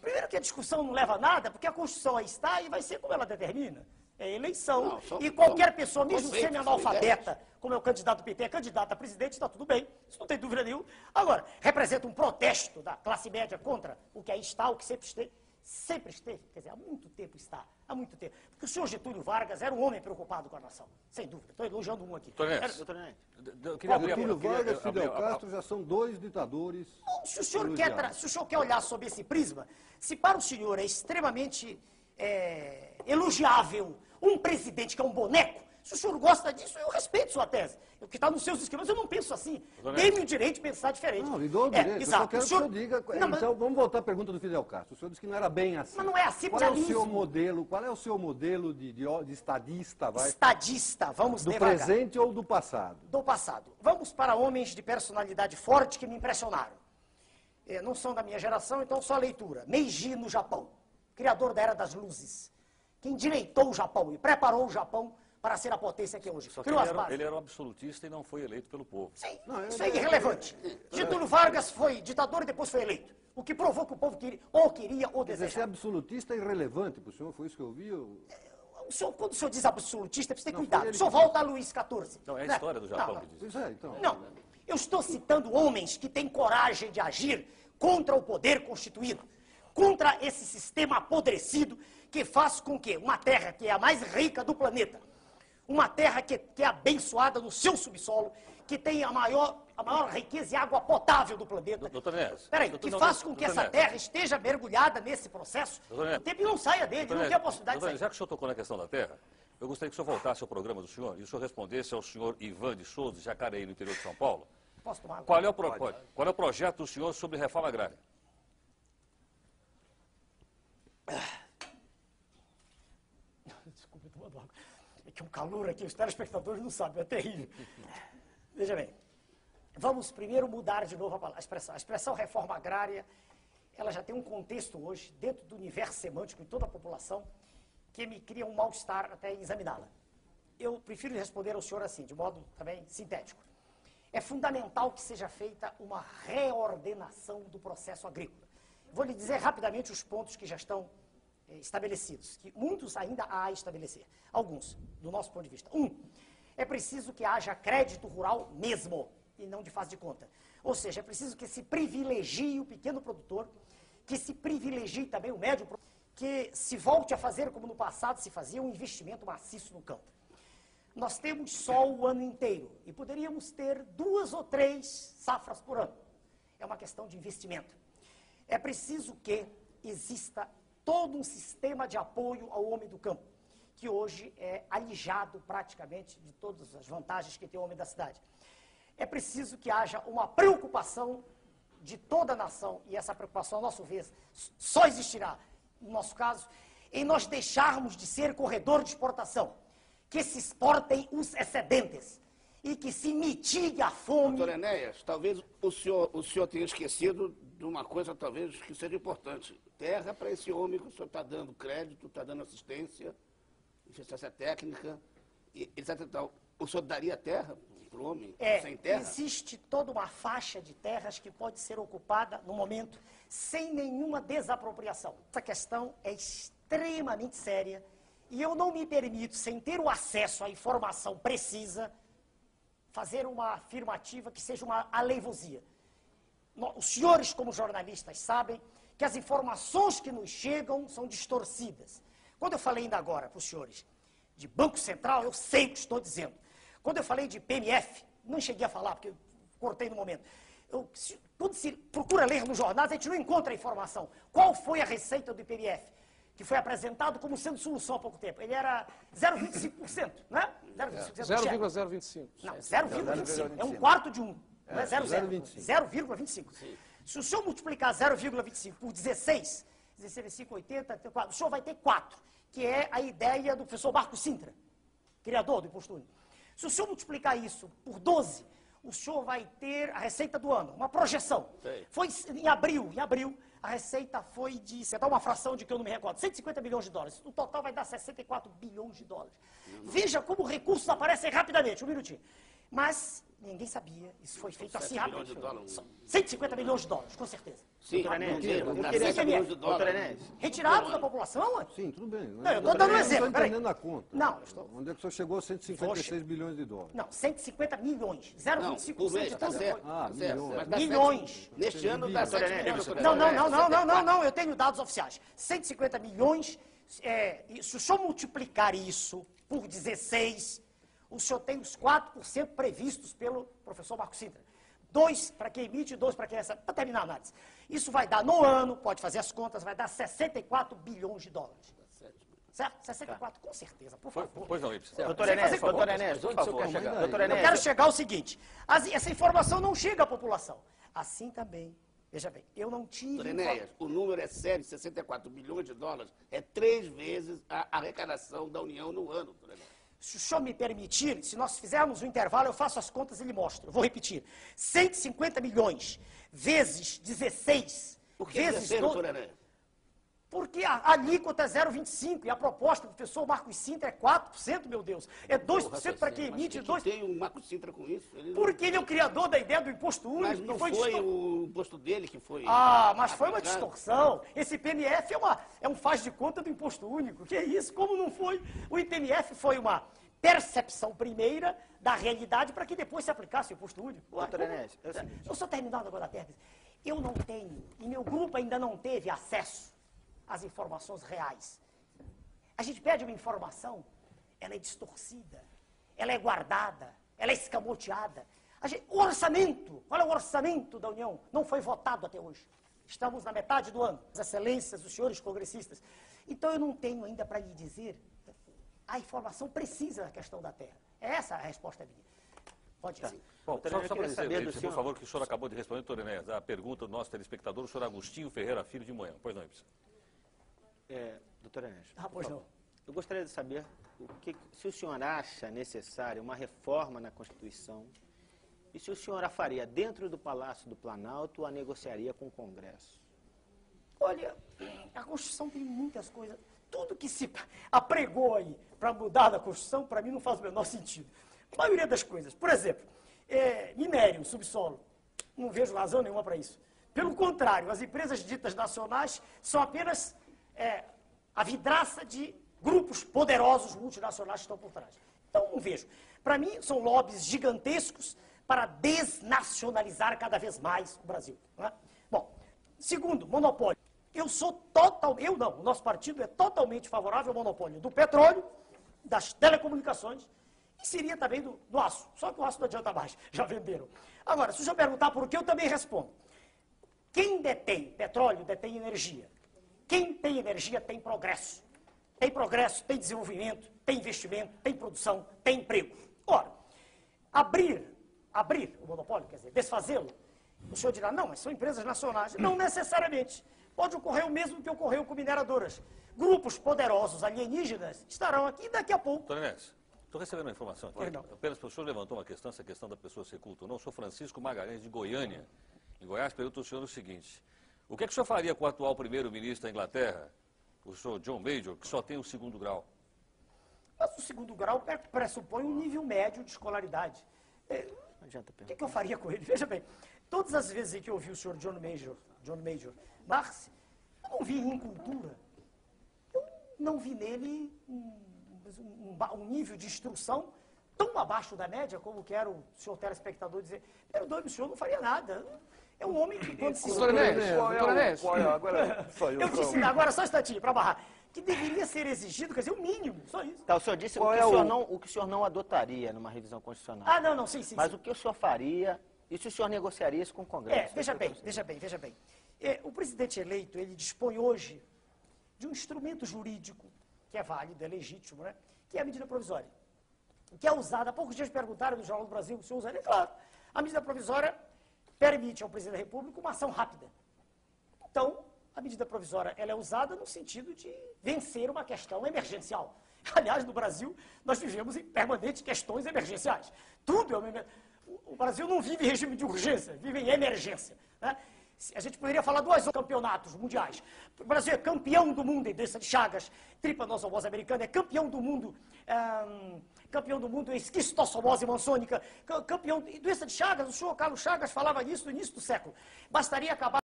Primeiro que a discussão não leva a nada, porque a Constituição aí está e vai ser como ela determina. É eleição. E qualquer pessoa, mesmo semi-analfabeta, como é o candidato do PT, é candidato a presidente, está tudo bem, isso não tem dúvida nenhuma. Agora, representa um protesto da classe média contra o que aí está, o que sempre esteve, quer dizer, há muito tempo está, há muito tempo. Porque o senhor Getúlio Vargas era um homem preocupado com a nação, sem dúvida. Estou elogiando um aqui. Getúlio Vargas e Fidel Castro já são dois ditadores. Se o senhor quer olhar sob esse prisma, se para o senhor é extremamente elogiável um presidente que é um boneco, se o senhor gosta disso, eu respeito sua tese. O que está nos seus esquemas, eu não penso assim. Dê-me o direito de pensar diferente. Não, lhe dou o direito. Eu só quero que o senhor diga. Não, então, vamos voltar à pergunta do Fidel Castro. O senhor disse que não era bem assim. Mas não é assim, qual é o seu modelo de estadista? Estadista, vamos devagar. Do presente ou do passado? Do passado. Vamos para homens de personalidade forte que me impressionaram. Não são da minha geração, então só leitura. Meiji, no Japão, criador da Era das Luzes. Que endireitou o Japão e preparou o Japão para ser a potência que é hoje. Só que ele era um absolutista e não foi eleito pelo povo. Sim, isso é irrelevante. Getúlio Vargas foi ditador e depois foi eleito. O que provou que o povo queria ou desejava. Ser absolutista é irrelevante para o senhor, foi isso que eu ouvi? Quando o senhor diz absolutista, precisa ter cuidado. O senhor volta a Luís XIV. Não, é a história do Japão que diz isso. Então. Não, eu estou citando homens que têm coragem de agir contra o poder constituído, contra esse sistema apodrecido que faz com que uma terra que é a mais rica do planeta, uma terra que é abençoada no seu subsolo, que tem a maior riqueza de água potável do planeta. Doutor Ness. Que faz com que essa terra esteja mergulhada nesse processo, o tempo não saia dele, não tem a possibilidade de sair. Já que o senhor tocou na questão da terra, eu gostaria que o senhor voltasse ao programa do senhor e o senhor respondesse ao senhor Ivan de Souza, de Jacareí, no interior de São Paulo. Posso tomar água? Qual é o projeto do senhor sobre reforma agrária? Desculpa, tomando água. É que um calor aqui, os telespectadores não sabem, é terrível. Veja bem, vamos primeiro mudar de novo a expressão. A expressão reforma agrária, ela já tem um contexto hoje, dentro do universo semântico de toda a população, que me cria um mal-estar até examiná-la. Eu prefiro responder ao senhor assim, de modo também sintético. É fundamental que seja feita uma reordenação do processo agrícola. Vou lhe dizer rapidamente os pontos que já estão estabelecidos, que muitos ainda há a estabelecer. Alguns, do nosso ponto de vista. É preciso que haja crédito rural mesmo, e não de faz de conta. Ou seja, é preciso que se privilegie o pequeno produtor, que se privilegie também o médio produtor, que se volte a fazer, como no passado se fazia, um investimento maciço no campo. Nós temos sol o ano inteiro e poderíamos ter 2 ou 3 safras por ano. É uma questão de investimento. É preciso que exista todo um sistema de apoio ao homem do campo, que hoje é alijado praticamente de todas as vantagens que tem o homem da cidade. É preciso que haja uma preocupação de toda a nação, e essa preocupação, a nosso ver, só existirá, no nosso caso, em nós deixarmos de ser corredor de exportação, que se exportem os excedentes e que se mitigue a fome. Doutor Enéas, talvez o senhor tenha esquecido de uma coisa talvez que seja importante. Terra para esse homem que o senhor está dando crédito, está dando assistência técnica, etc. O senhor daria terra para o homem sem terra? Existe toda uma faixa de terras que pode ser ocupada no momento sem nenhuma desapropriação. Essa questão é extremamente séria e eu não me permito, sem ter o acesso à informação precisa, fazer uma afirmativa que seja uma aleivosia. Os senhores, como jornalistas, sabem que as informações que nos chegam são distorcidas. Quando eu falei ainda agora para os senhores de Banco Central, eu sei o que estou dizendo. Quando eu falei de PMF, não cheguei a falar, porque eu cortei no momento. Quando se procura ler nos jornais, a gente não encontra a informação. Qual foi a receita do IPMF? Que foi apresentado como sendo solução há pouco tempo. Ele era 0,25%, não é? 0,025. Não, 0,25. É um quarto de um. Não é 0,25. Se o senhor multiplicar 0,25 por 16, 5, 80, o senhor vai ter 4, que é a ideia do professor Marco Sintra, criador do Imposto Único. Se o senhor multiplicar isso por 12, o senhor vai ter a receita do ano, uma projeção. Foi em abril, a receita foi de, você dá uma fração de que eu não me recordo, 150 bilhões de dólares. No total vai dar 64 bilhões de dólares. Veja como recursos aparecem rapidamente, um minutinho. Mas ninguém sabia, isso foi feito assim rápido. 150 milhões de dólares, com certeza. Sim, milhões de dólares. Retirados da população, ué? Sim, tudo bem. Não, eu estou dando um exemplo. Não estou entendendo a conta. Não, eu estou... Onde é que o senhor chegou a 156 bilhões de dólares? Não, 150 milhões. 0,25% por mês, de tá tudo. certo. Ah, milhões. Milhões. Neste ano dá 7 milhões. Não, eu tenho dados oficiais. 150 milhões, se o senhor multiplicar isso por 16, o senhor tem os 4% previstos pelo professor Marco Sintra. 2 para quem emite, 2 para quem recebe. Para terminar a análise. Isso vai dar, no ano, pode fazer as contas, vai dar 64 bilhões de dólares. Certo? 64, com certeza, por favor. Pois não, Ibsen. Doutor Enéas, por favor. Eu quero chegar ao seguinte, essa informação não chega à população. Assim também, veja bem, eu não tive... Doutor Enéas, o número é sério, 64 bilhões de dólares é 3 vezes a arrecadação da União no ano, doutor Enéas. Se o senhor me permitir, se nós fizermos um intervalo, eu faço as contas e lhe mostro. Eu vou repetir. 150 milhões vezes 16... Por que vezes 12, doutor Enéas? Porque a alíquota é 0,25% e a proposta do professor Marcos Sintra é 4%, meu Deus. É 2% para quem emite, 2%. Mas tem o Marcos Sintra com isso? Porque ele é o criador da ideia do imposto único. Mas não foi o imposto dele que foi... Ah, mas foi uma distorção. Esse IPMF é um faz de conta do imposto único. Que é isso? Como não foi? O IPMF foi uma percepção primeira da realidade para que depois se aplicasse o imposto único. Doutor Enéas, eu só terminando agora a tese. Eu não tenho, e meu grupo ainda não teve acesso às informações reais. A gente pede uma informação, ela é distorcida, ela é guardada, ela é escamoteada. O orçamento, qual é o orçamento da União? Não foi votado até hoje. Estamos na metade do ano. As excelências, os senhores congressistas. Então eu não tenho ainda para lhe dizer a informação precisa da questão da terra. Essa é a resposta minha. Pode dizer. Bom, só para dizer, por favor, que o senhor acabou de responder, doutor Enéas, a pergunta do nosso telespectador, o senhor Agostinho Ferreira Filho de Moema. Pois não, Ibsen. Doutor Enéas, pois não. Eu gostaria de saber se o senhor acha necessária uma reforma na Constituição e se o senhor a faria dentro do Palácio do Planalto ou a negociaria com o Congresso. Olha, a Constituição tem muitas coisas. Tudo que se apregou aí para mudar da Constituição, para mim não faz o menor sentido. A maioria das coisas. Por exemplo, minério, subsolo. Não vejo razão nenhuma para isso. Pelo contrário, as empresas ditas nacionais são apenas a vidraça de grupos poderosos multinacionais que estão por trás. Então, não vejo. Para mim, são lobbies gigantescos para desnacionalizar cada vez mais o Brasil. Não é? Bom, segundo, monopólio. O nosso partido é totalmente favorável ao monopólio do petróleo, das telecomunicações e seria também do aço. Só que o aço não adianta mais, já venderam. Agora, se o senhor perguntar por que, eu também respondo. Quem detém petróleo, detém energia. Quem tem energia tem progresso. Tem progresso, tem desenvolvimento, tem investimento, tem produção, tem emprego. Ora, abrir o monopólio, quer dizer, desfazê-lo, o senhor dirá, não, mas são empresas nacionais. Não necessariamente. Pode ocorrer o mesmo que ocorreu com mineradoras. Grupos poderosos alienígenas estarão aqui daqui a pouco. Doutor Enéas, estou recebendo uma informação aqui. Apenas o senhor levantou uma questão, essa questão da pessoa ser culta ou não. Eu sou Francisco Magalhães, de Goiânia. Em Goiás, pergunto ao senhor o seguinte. O que é que o senhor faria com o atual primeiro-ministro da Inglaterra, o senhor John Major, que só tem o 2º grau? Mas o 2º grau pressupõe um nível médio de escolaridade. O que eu faria com ele? Veja bem, todas as vezes que eu ouvi o senhor John Major, Marx, eu não vi em cultura. Eu não vi nele um nível de instrução tão abaixo da média, como quer o senhor telespectador dizer. Perdoe-me, o senhor não faria nada. É um homem que, quando se... Doutor Enéas. Agora só um instantinho, para barrar. Que deveria ser exigido, quer dizer, o mínimo, só isso. Tá, o senhor disse o que o senhor não adotaria numa revisão constitucional. Sim. Mas o que o senhor faria e se o senhor negociaria isso com o Congresso? Veja bem. O presidente eleito, ele dispõe hoje de um instrumento jurídico que é válido, é legítimo, né? Que é a medida provisória. Que é usada, há poucos dias perguntaram no Jornal do Brasil, o senhor usaria? Claro. A medida provisória permite ao presidente da República uma ação rápida. Então, a medida provisória ela é usada no sentido de vencer uma questão emergencial. Aliás, no Brasil, nós vivemos em permanentes questões emergenciais. Tudo é uma emergência. O Brasil não vive em regime de urgência, vive em emergência. Né? A gente poderia falar 2 campeonatos mundiais. O Brasil é campeão do mundo em doença de Chagas, tripanossomose americana, é campeão do mundo em esquistossomose mansônica, campeão em doença de Chagas. O senhor Carlos Chagas falava nisso no início do século. Bastaria acabar